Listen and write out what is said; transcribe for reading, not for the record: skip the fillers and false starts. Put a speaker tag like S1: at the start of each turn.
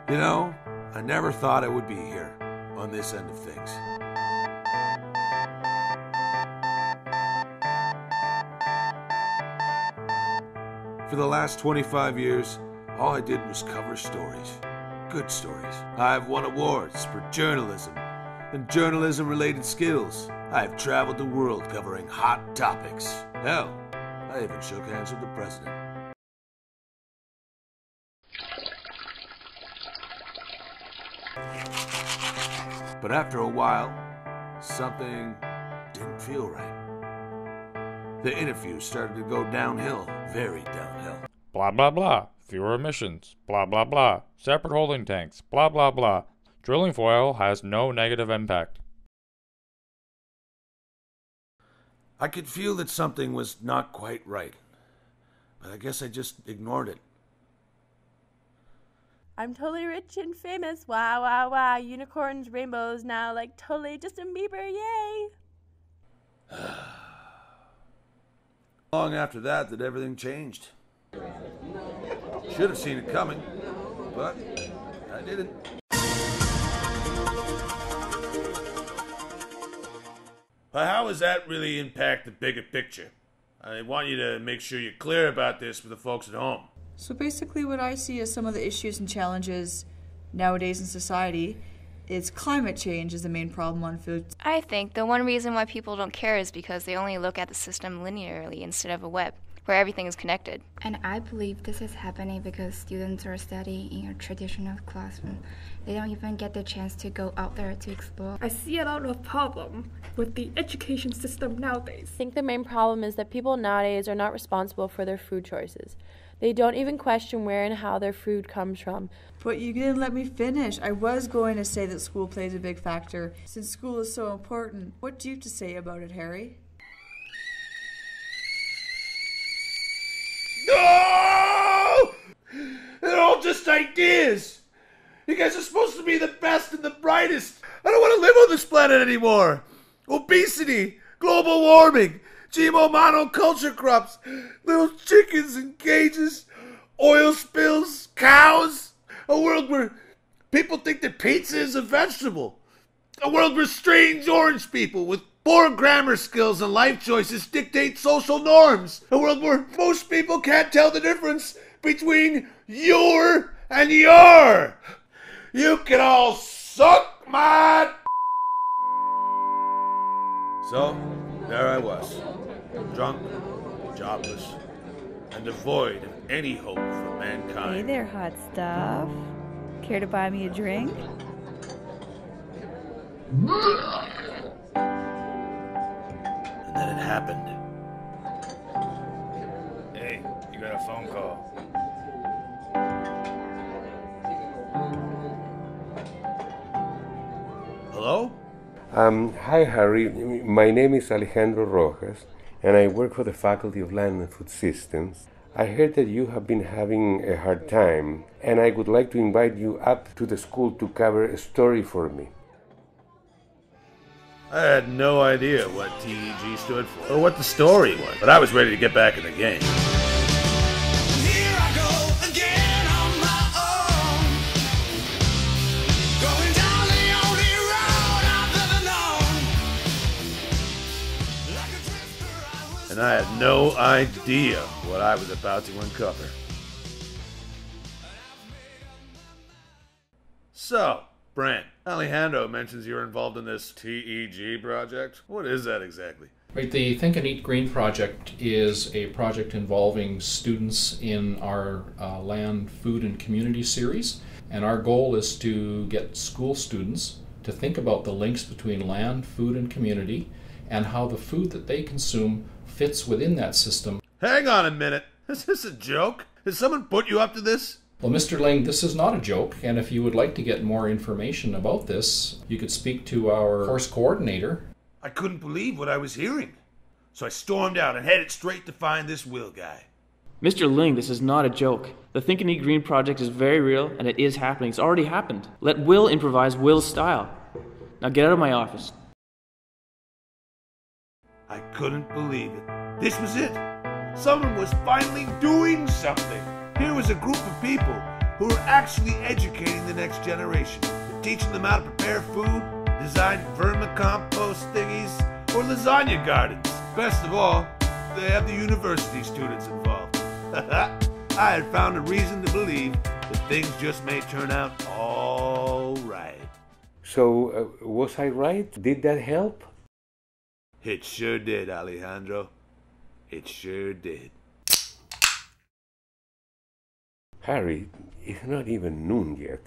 S1: You know, I never thought I would be here, on this end of things. For the last 25 years, all I did was cover stories. Good stories. I've won awards for journalism and journalism-related skills. I've traveled the world covering hot topics. Hell, I even shook hands with the president. But after a while, something didn't feel right. The interviews started to go downhill, very downhill.
S2: Blah, blah, blah. Fewer emissions. Blah, blah, blah. Separate holding tanks. Blah, blah, blah. Drilling for oil has no negative impact.
S1: I could feel that something was not quite right, but I guess I just ignored it.
S3: I'm totally rich and famous. Wow, wow, wow. Unicorns, rainbows, now like totally just a Bieber, yay!
S1: Long after that everything changed. Should have seen it coming, but I didn't. But how does that really impact the bigger picture? I want you to make sure you're clear about this for the folks at home.
S4: So basically what I see as some of the issues and challenges nowadays in society is climate change is the main problem on food.
S5: I think the one reason why people don't care is because they only look at the system linearly instead of a web, where everything is connected.
S6: And I believe this is happening because students are studying in a traditional classroom. They don't even get the chance to go out there to explore.
S7: I see a lot of problem with the education system nowadays.
S3: I think the main problem is that people nowadays are not responsible for their food choices. They don't even question where and how their food comes from.
S4: But you didn't let me finish. I was going to say that school plays a big factor. Since school is so important, what do you have to say about it, Harry?
S1: No! They're all just ideas. You guys are supposed to be the best and the brightest. I don't want to live on this planet anymore. Obesity, global warming, GMO monoculture crops, little chickens in cages, oil spills, cows. A world where people think that pizza is a vegetable. A world where strange orange people with poor grammar skills and life choices dictate social norms. A world where most people can't tell the difference between your and your. You can all suck my... So, there I was, drunk, jobless, and devoid of any hope for mankind.
S8: Hey there, hot stuff. Care to buy me a drink?
S1: And then it happened.
S2: Hey, you got a phone call.
S1: Hello?
S9: Hi, Harry. My name is Alejandro Rojas, and I work for the Faculty of Land and Food Systems. I heard that you have been having a hard time, and I would like to invite you up to the school to cover a story for me.
S1: I had no idea what TEG stood for, or what the story was, but I was ready to get back in the game. And I had no idea what I was about to uncover. So, Brent, Alejandro mentions you're involved in this TEG project. What is that exactly?
S10: Right, the Think and Eat Green project is a project involving students in our Land, Food and Community series. And our goal is to get school students to think about the links between land, food and community and how the food that they consume fits within that system.
S1: Hang on a minute. Is this a joke? Has someone put you up to this?
S10: Well, Mr. Ling, this is not a joke, and if you would like to get more information about this, you could speak to our course coordinator.
S1: I couldn't believe what I was hearing. So I stormed out and headed straight to find this Will guy.
S11: Mr. Ling, this is not a joke. The Think and Eat Green project is very real, and it is happening. It's already happened. Let Will improvise Will's style. Now get out of my office.
S1: I couldn't believe it. This was it. Someone was finally doing something. Here was a group of people who are actually educating the next generation. They're teaching them how to prepare food, design vermicompost thingies, or lasagna gardens. Best of all, they have the university students involved. I had found a reason to believe that things just may turn out all right.
S9: So, was I right? Did that help?
S1: It sure did, Alejandro. It sure did.
S9: Harry, it's not even noon yet.